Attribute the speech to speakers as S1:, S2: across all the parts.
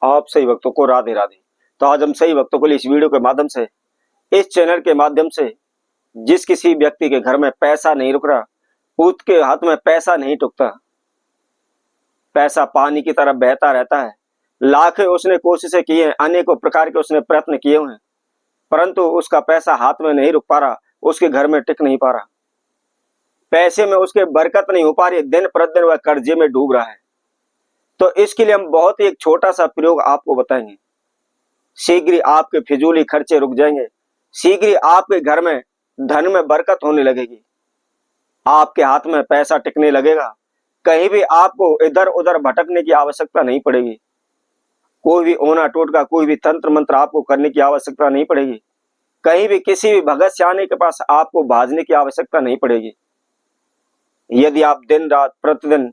S1: आप सही भक्तों को राधे राधे। तो आज हम सही भक्तों के लिए इस वीडियो के माध्यम से, इस चैनल के माध्यम से, जिस किसी व्यक्ति के घर में पैसा नहीं रुक रहा, उसके हाथ में पैसा नहीं टुकता, पैसा पानी की तरह बहता रहता है। लाखें उसने कोशिशें की हैं, अनेकों प्रकार के उसने प्रयत्न किए हुए हैं, परंतु उसका पैसा हाथ में नहीं रुक पा रहा, उसके घर में टिक नहीं पा रहा, पैसे में उसके बरकत नहीं हो पा रही, दिन प्रतिदिन वह कर्जे में डूब रहा है। तो इसके लिए हम बहुत ही एक छोटा सा प्रयोग आपको बताएंगे। शीघ्र ही आपके फिजूली खर्चे रुक जाएंगे, शीघ्र ही आपके घर में धन में बरकत होने लगेगी, आपके हाथ में पैसा टिकने लगेगा, कहीं भी आपको इधर उधर भटकने की आवश्यकता नहीं पड़ेगी, कोई भी ओना टोटका, कोई भी तंत्र मंत्र आपको करने की आवश्यकता नहीं पड़ेगी, कहीं भी किसी भी भगत सियाने के पास आपको भाजने की आवश्यकता नहीं पड़ेगी। यदि आप दिन रात प्रतिदिन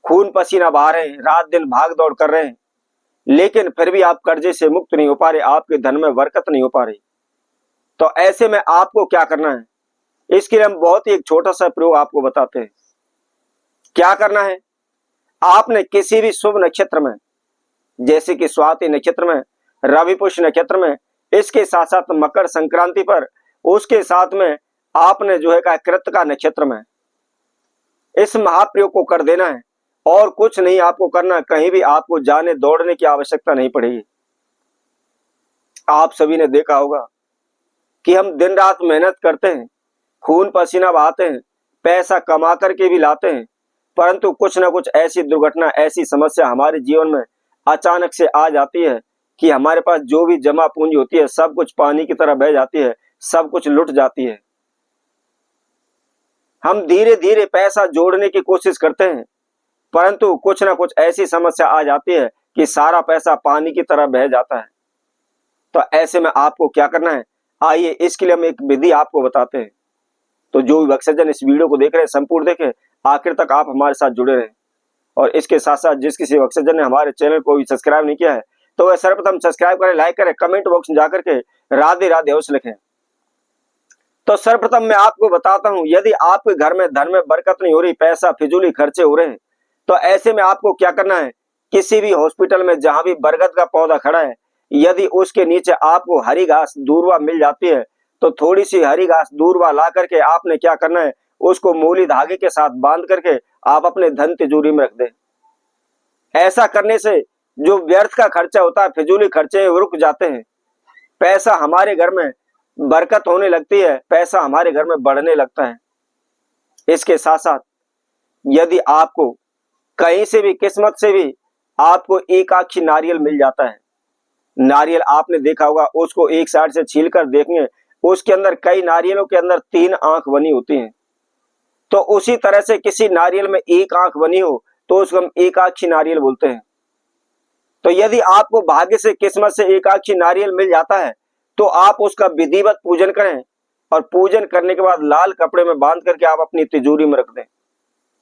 S1: खून पसीना बहा रहे हैं, रात दिन भाग दौड़ कर रहे हैं, लेकिन फिर भी आप कर्जे से मुक्त नहीं हो पा रहे, आपके धन में बरकत नहीं हो पा रही, तो ऐसे में आपको क्या करना है, इसके लिए हम बहुत ही एक छोटा सा प्रयोग आपको बताते हैं। क्या करना है, आपने किसी भी शुभ नक्षत्र में, जैसे कि स्वाति नक्षत्र में, रवि पुष्य नक्षत्र में, इसके साथ साथ मकर संक्रांति पर, उसके साथ में आपने जो है कृत्तिका नक्षत्र में इस महाप्रयोग को कर देना है। और कुछ नहीं आपको करना, कहीं भी आपको जाने दौड़ने की आवश्यकता नहीं पड़ेगी। आप सभी ने देखा होगा कि हम दिन रात मेहनत करते हैं, खून पसीना बहाते हैं, पैसा कमा करके भी लाते हैं, परंतु कुछ ना कुछ ऐसी दुर्घटना, ऐसी समस्या हमारे जीवन में अचानक से आ जाती है कि हमारे पास जो भी जमा पूंजी होती है सब कुछ पानी की तरह बह जाती है, सब कुछ लुट जाती है। हम धीरे धीरे पैसा जोड़ने की कोशिश करते हैं, परंतु कुछ ना कुछ ऐसी समस्या आ जाती है कि सारा पैसा पानी की तरह बह जाता है। तो ऐसे में आपको क्या करना है, आइए इसके लिए हम एक विधि आपको बताते हैं। तो जो भी भक्तजन इस वीडियो को देख रहे हैं संपूर्ण देखें, आखिर तक आप हमारे साथ जुड़े रहें। और इसके साथ साथ जिस किसी भक्तजन ने हमारे चैनल को भी सब्सक्राइब नहीं किया है तो वह सर्वप्रथम सब्सक्राइब करें, लाइक करें, कमेंट बॉक्स में जाकर के राधे राधे अवश्य लिखें। तो सर्वप्रथम मैं आपको बताता हूं, यदि आपके घर में धन में बरकत नहीं हो रही, पैसा फिजूली खर्चे हो रहे हैं, तो ऐसे में आपको क्या करना है, किसी भी हॉस्पिटल में जहां भी बरगद का पौधा खड़ा है, यदि उसके नीचे आपको हरी घास दूर्वा मिल जाती है, तो थोड़ी सी हरी घास दूर्वा ला करके आपने क्या करना है, उसको मूली धागे के साथ बांध करके आप अपने धन तिजोरी में रख दें। ऐसा करने से जो व्यर्थ का खर्चा होता है, फिजूली खर्चे रुक जाते हैं, पैसा हमारे घर में बरकत होने लगती है, पैसा हमारे घर में बढ़ने लगता है। इसके साथ साथ यदि आपको कहीं से भी, किस्मत से भी आपको एक आखी नारियल मिल जाता है, नारियल आपने देखा होगा, उसको एक साइड से छील कर देखेंगे, उसके अंदर कई नारियलों के अंदर 3 आंख बनी होती हैं। तो उसी तरह से किसी नारियल में एक आंख बनी हो तो उसको हम एक आखी नारियल बोलते हैं। तो यदि आपको भाग्य से, किस्मत से एक आखी नारियल मिल जाता है तो आप उसका विधिवत पूजन करें, और पूजन करने के बाद लाल कपड़े में बांध करके आप अपनी तिजोरी में रख दें।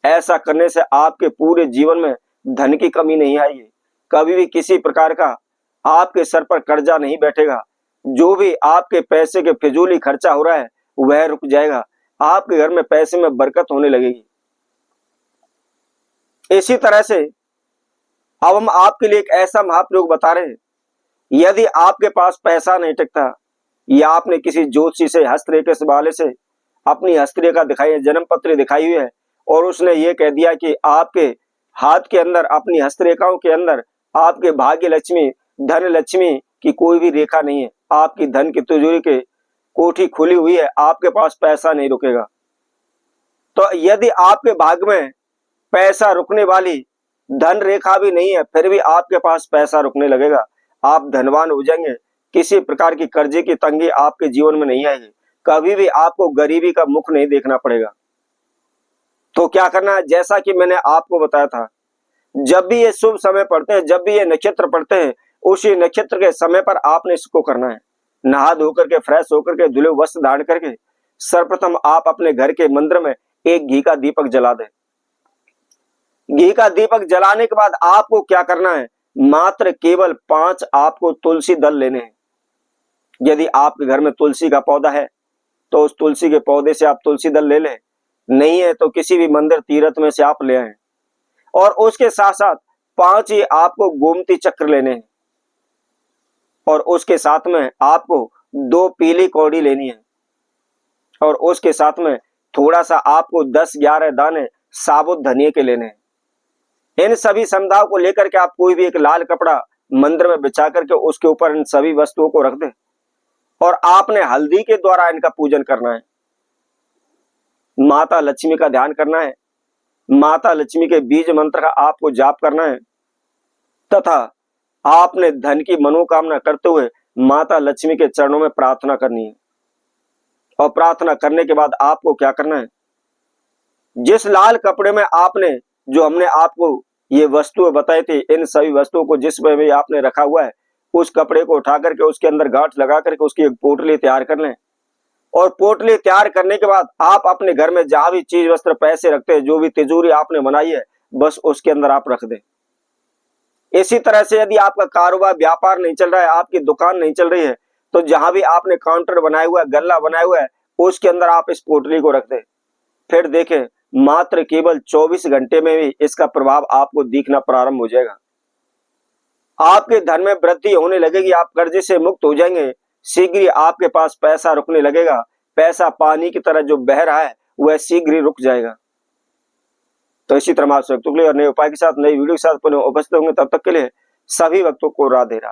S1: ऐसा करने से आपके पूरे जीवन में धन की कमी नहीं आएगी, कभी भी किसी प्रकार का आपके सर पर कर्जा नहीं बैठेगा, जो भी आपके पैसे के फिजूली खर्चा हो रहा है वह रुक जाएगा, आपके घर में पैसे में बरकत होने लगेगी। इसी तरह से अब हम आपके लिए एक ऐसा महाप्रयोग बता रहे हैं, यदि आपके पास पैसा नहीं टिकता, या आपने किसी ज्योतिषी से, हस्तरेखा वाले से अपनी हस्तरेखा दिखाई है, जन्म पत्री दिखाई हुई है, और उसने ये कह दिया कि आपके हाथ के अंदर, अपनी हस्तरेखाओं के अंदर आपके भाग्य लक्ष्मी, धन लक्ष्मी की कोई भी रेखा नहीं है, आपकी धन की तिजोरी के कोठी खुली हुई है, आपके पास पैसा नहीं रुकेगा। तो यदि आपके भाग्य में पैसा रुकने वाली धन रेखा भी नहीं है, फिर भी आपके पास पैसा रुकने लगेगा, आप धनवान हो जाएंगे, किसी प्रकार की कर्जे की तंगी आपके जीवन में नहीं आएगी, कभी भी आपको गरीबी का मुख नहीं देखना पड़ेगा। तो क्या करना है, जैसा कि मैंने आपको बताया था, जब भी ये शुभ समय पड़ते हैं, जब भी ये नक्षत्र पड़ते हैं, उसी नक्षत्र के समय पर आपने इसको करना है। नहा धोकर के, फ्रेश होकर के, धुले वस्त्र धारण करके सर्वप्रथम आप अपने घर के मंदिर में एक घी का दीपक जला दें। घी का दीपक जलाने के बाद आपको क्या करना है, मात्र केवल 5 आपको तुलसी दल लेने हैं। यदि आपके घर में तुलसी का पौधा है तो उस तुलसी के पौधे से आप तुलसी दल ले लें, नहीं है तो किसी भी मंदिर तीर्थ में से आप ले आए। और उसके साथ साथ 5 ही आपको गोमती चक्र लेने हैं और उसके साथ में आपको 2 पीली कौड़ी लेनी है और उसके साथ में थोड़ा सा आपको 10-11 दाने साबुत धनिए के लेने हैं। इन सभी समुदायों को लेकर के आप कोई भी एक लाल कपड़ा मंदिर में बिछा करके उसके ऊपर इन सभी वस्तुओं को रख दें और आपने हल्दी के द्वारा इनका पूजन करना है। माता लक्ष्मी का ध्यान करना है, माता लक्ष्मी के बीज मंत्र का आपको जाप करना है तथा आपने धन की मनोकामना करते हुए माता लक्ष्मी के चरणों में प्रार्थना करनी है। और प्रार्थना करने के बाद आपको क्या करना है, जिस लाल कपड़े में आपने, जो हमने आपको ये वस्तुएं बताई थी, इन सभी वस्तुओं को जिसमें भी आपने रखा हुआ है उस कपड़े को उठा करके उसके अंदर गांठ लगा करके उसकी एक पोटली तैयार कर लें। और पोटली तैयार करने के बाद आप अपने घर में जहां भी चीज वस्त्र पैसे रखते हैं, जो भी तिजोरी आपने बनाई है, बस उसके अंदर आप रख दें। इसी तरह से यदि आपका कारोबार व्यापार नहीं चल रहा है, आपकी दुकान नहीं चल रही है, तो जहां भी आपने काउंटर बनाया हुआ है, गल्ला बनाया हुआ है, उसके अंदर आप इस पोटली को रख दें। फिर देखें, मात्र केवल 24 घंटे में भी इसका प्रभाव आपको दिखना प्रारंभ हो जाएगा। आपके धन में वृद्धि होने लगेगी, आप कर्जे से मुक्त हो जाएंगे, शीघ्र ही आपके पास पैसा रुकने लगेगा। पैसा पानी की तरह जो बह रहा है वह शीघ्र ही रुक जाएगा। तो इसी तरह आप और नए उपाय के साथ, नई वीडियो के साथ पुनः उपस्थित होंगे। तब तक के लिए सभी भक्तों को राधे राधे।